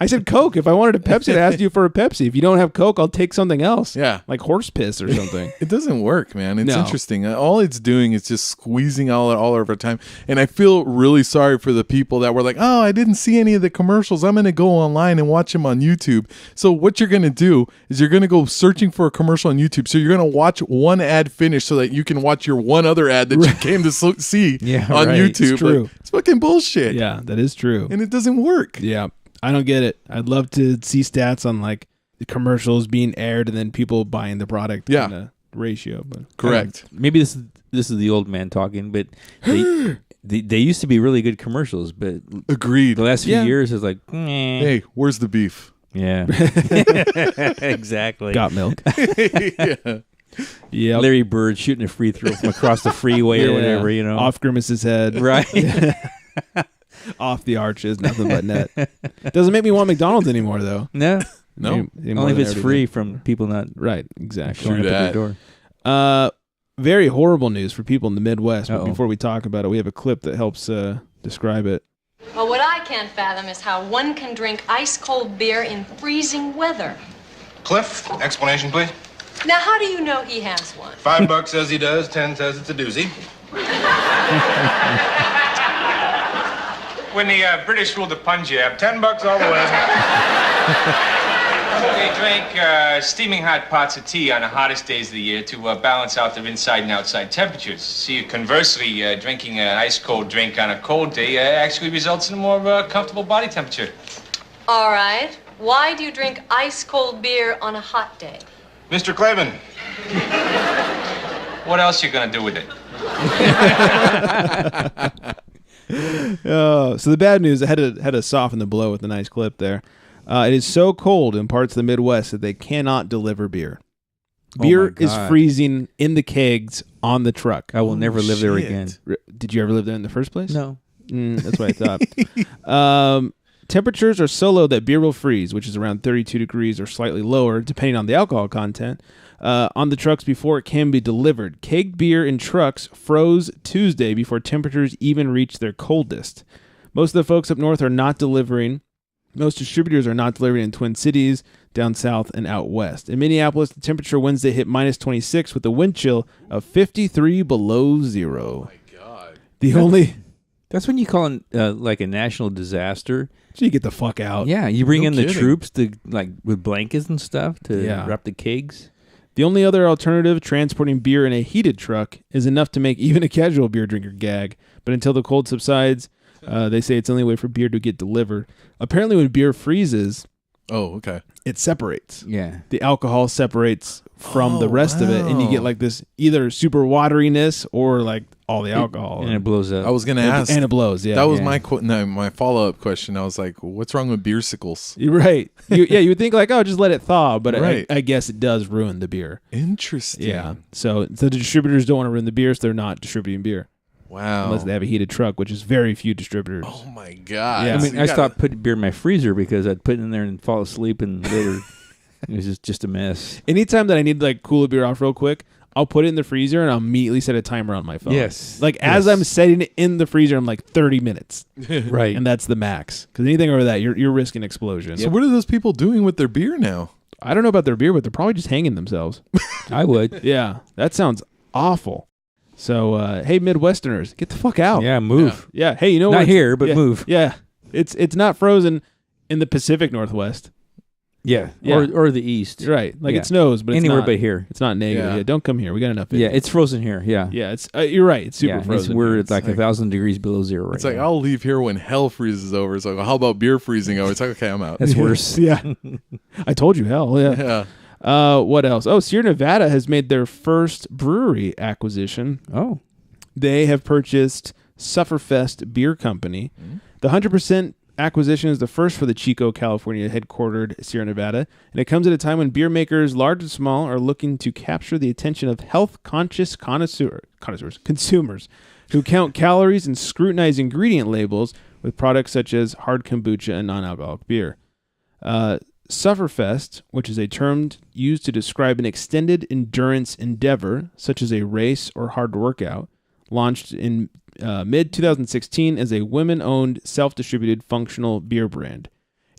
I said Coke. If I wanted a Pepsi, I'd ask you for a Pepsi. If you don't have Coke, I'll take something else. Yeah. Like horse piss or something. It doesn't work, man. It's No. interesting. All it's doing is just squeezing all of our time. And I feel really sorry for the people that were like, oh, I didn't see any of the commercials. I'm going to go online and watch them on YouTube. So what you're going to do is you're going to go searching for a commercial on YouTube. So you're going to watch one ad finish so that you can watch your one other ad that you came to see on YouTube. It's true. Like, it's fucking bullshit. Yeah, that is true. And it doesn't work. Yeah, I don't get it. I'd love to see stats on like the commercials being aired and then people buying the product in a ratio. But correct. Maybe this is the old man talking, but they used to be really good commercials. But agreed. The last few years is like, hey, where's the beef? Yeah, exactly. Got milk. Yeah. Yeah, Larry Bird shooting a free throw from across the freeway or whatever, you know, off Grimace's head, right? Off the arches, nothing but net. Doesn't make me want McDonald's anymore, though. No, Only if it's free from people not right. Exactly. showing up at their door. Very horrible news for people in the Midwest. But Uh-oh. before we talk about it, we have a clip that helps describe it. Well, what I can't fathom is how one can drink ice-cold beer in freezing weather. Cliff, explanation, please. Now, how do you know he has one? $5 says he does, 10 says it's a doozy. When the British ruled the Punjab, $10 all the way. They drank steaming hot pots of tea on the hottest days of the year to balance out their inside and outside temperatures. See, conversely, drinking an ice-cold drink on a cold day actually results in a more comfortable body temperature. All right. Why do you drink ice-cold beer on a hot day? Mr. Clavin. What else you gonna do with it? So the bad news, I had to soften the blow with a nice clip there. It is so cold in parts of the Midwest that they cannot deliver beer. Beer is freezing in the kegs on the truck. I will never live there again. Did you ever live there in the first place? No. That's what I thought. Temperatures are so low that beer will freeze, which is around 32 degrees or slightly lower, depending on the alcohol content, on the trucks before it can be delivered. Kegged beer in trucks froze Tuesday before temperatures even reached their coldest. Most of the folks up north are not delivering. Most distributors are not delivering in Twin Cities, down south, and out west. In Minneapolis, the temperature Wednesday hit minus 26 with a wind chill of 53 below zero. Oh my God. The only... That's when you call it like a national disaster. So you get the fuck out. Yeah, you bring in the kidding. troops to like with blankets and stuff to wrap the kegs. The only other alternative, transporting beer in a heated truck, is enough to make even a casual beer drinker gag. But until the cold subsides, they say it's the only way for beer to get delivered. Apparently when beer freezes, it separates. Yeah. The alcohol separates from the rest of it, and you get like this either super wateriness or like all the alcohol. And it blows up. I was going to ask. And it blows, yeah. That was my follow-up question. I was like, what's wrong with beersicles? You're right. You would think like, oh, just let it thaw, but Right. I guess it does ruin the beer. Interesting. Yeah. So the distributors don't want to ruin the beer, so they're not distributing beer. Wow. Unless they have a heated truck, which is very few distributors. Oh my God. Yeah. I mean, I stopped putting beer in my freezer because I'd put it in there and fall asleep, and later it was just a mess. Anytime that I need to like cool a beer off real quick, I'll put it in the freezer and I'll immediately set a timer on my phone. Yes. Like as I'm setting it in the freezer, I'm like 30 minutes. Right. And that's the max. Because anything over that, you're risking explosion. So what are those people doing with their beer now? I don't know about their beer, but they're probably just hanging themselves. I would. Yeah. That sounds awful. So, hey, Midwesterners, get the fuck out. Yeah, move. Yeah. Hey, you know Not what? here, but Yeah. move. Yeah. It's not frozen in the Pacific Northwest. Yeah. Yeah. Or the east. Right. Like Yeah. it snows, but it's anywhere not, but here. It's not negative. Yeah. Yeah. Don't come here. We got enough. Yeah, it's frozen here. Yeah. Yeah, it's you're right. It's super frozen. We're here. at like 1,000 degrees below zero right It's like, now. I'll leave here when hell freezes over. It's like, well, how about beer freezing over? It's like, okay, I'm out. That's worse. Yeah. I told you hell. Yeah. What else? Oh, Sierra Nevada has made their first brewery acquisition. Oh. They have purchased Sufferfest Beer Company. The 100% acquisition is the first for the Chico, California headquartered Sierra Nevada, and it comes at a time when beer makers, large and small, are looking to capture the attention of health-conscious consumers who count calories and scrutinize ingredient labels with products such as hard kombucha and non-alcoholic beer. Sufferfest, which is a term used to describe an extended endurance endeavor, such as a race or hard workout, launched in mid-2016 as a women-owned, self-distributed functional beer brand.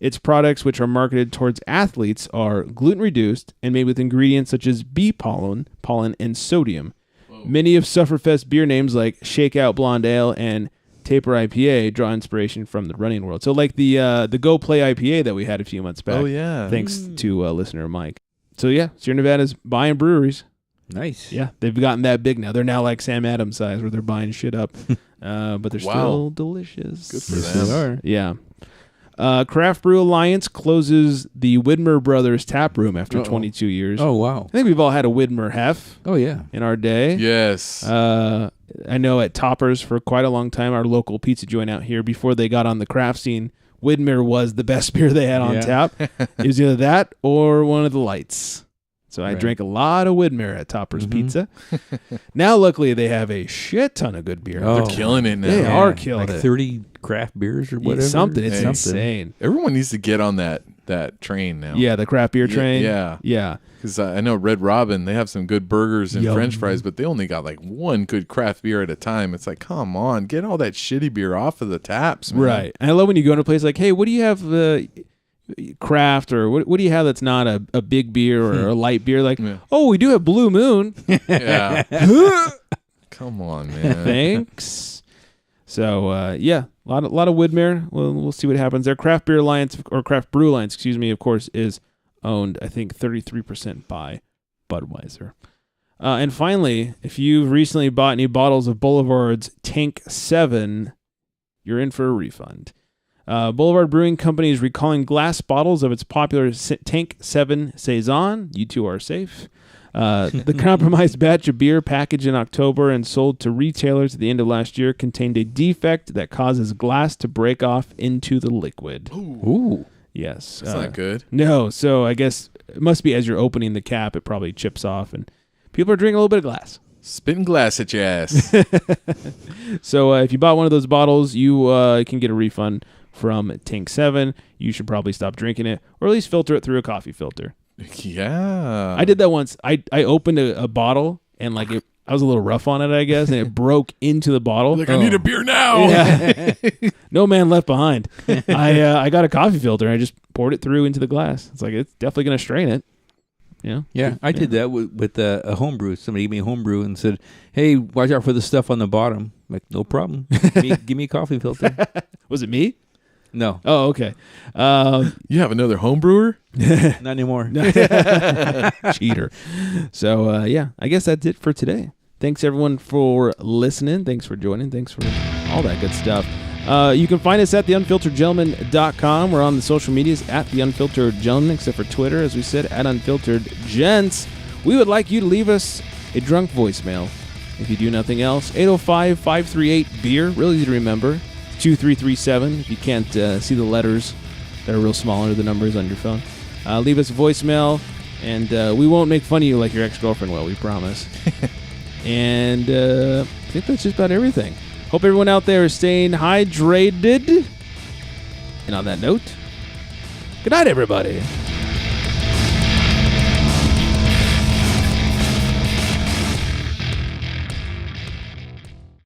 Its products, which are marketed towards athletes, are gluten-reduced and made with ingredients such as bee pollen, and sodium. Whoa. Many of Sufferfest beer names like Shakeout Blonde Ale and Taper IPA draw inspiration from the running world. So like the Go Play IPA that we had a few months back. Oh, yeah. Thanks to listener Mike. So yeah, Sierra Nevada's buying breweries. Nice. Yeah, they've gotten that big now. They're now like Sam Adams size where they're buying shit up. But they're still delicious. Good for them. They are. Yeah. Craft Brew Alliance closes the Widmer Brothers tap room after 22 years. Oh, wow. I think we've all had a Widmer Hef. Oh, yeah. In our day. Yes. I know at Toppers for quite a long time, our local pizza joint out here, before they got on the craft scene, Widmer was the best beer they had on tap. It was either that or one of the lights. So I drank a lot of Widmer at Toppers Pizza. Now, luckily, they have a shit ton of good beer. They're killing it now. They are killing like it. 30 craft beers or whatever. Something. It's insane. Everyone needs to get on that train now. Yeah, the craft beer train. Yeah. Because I know Red Robin, they have some good burgers and French fries, but they only got like one good craft beer at a time. It's like, come on, get all that shitty beer off of the taps, man. Right. And I love when you go into a place like, hey, what do you have craft, or what do you have that's not a big beer or a light beer? Like, oh, we do have Blue Moon. Yeah. Come on, man. Thanks. So, a lot of Widmer. We'll see what happens there. Craft Beer Alliance, or Craft Brew Alliance, excuse me, of course, is owned, I think, 33% by Budweiser. And finally, if you've recently bought any bottles of Boulevard's Tank 7, you're in for a refund. Boulevard Brewing Company is recalling glass bottles of its popular Tank 7 Saison. You two are safe. The compromised batch of beer packaged in October and sold to retailers at the end of last year contained a defect that causes glass to break off into the liquid. Ooh. Yes. That's not good. No, so I guess it must be as you're opening the cap, it probably chips off, and people are drinking a little bit of glass. Spitting glass at your ass. So if you bought one of those bottles, you can get a refund from Tank 7. You should probably stop drinking it, or at least filter it through a coffee filter. Yeah. I did that once. I opened a bottle, and like I was a little rough on it, I guess, and it broke into the bottle. Like, I need a beer now. Yeah. No man left behind. I got a coffee filter, and I just poured it through into the glass. It's like, it's definitely going to strain it. Yeah, I did that with a homebrew. Somebody gave me a homebrew and said, hey, watch out for the stuff on the bottom. I'm like, no problem. Give me a coffee filter. Was it me? No. Oh, okay. You have another home brewer? Not anymore. Cheater. So, I guess that's it for today. Thanks, everyone, for listening. Thanks for joining. Thanks for all that good stuff. You can find us at theunfilteredgentleman.com. We're on the social medias at The Unfiltered Gentleman, except for Twitter, as we said, at Unfiltered Gents. We would like you to leave us a drunk voicemail. If you do nothing else, 805-538-BEER. Real easy to remember. 2337. If you can't see the letters that are real small under the numbers on your phone, leave us a voicemail, and we won't make fun of you like your ex-girlfriend will, we promise. And I think that's just about everything. Hope everyone out there is staying hydrated. And on that note, good night, everybody.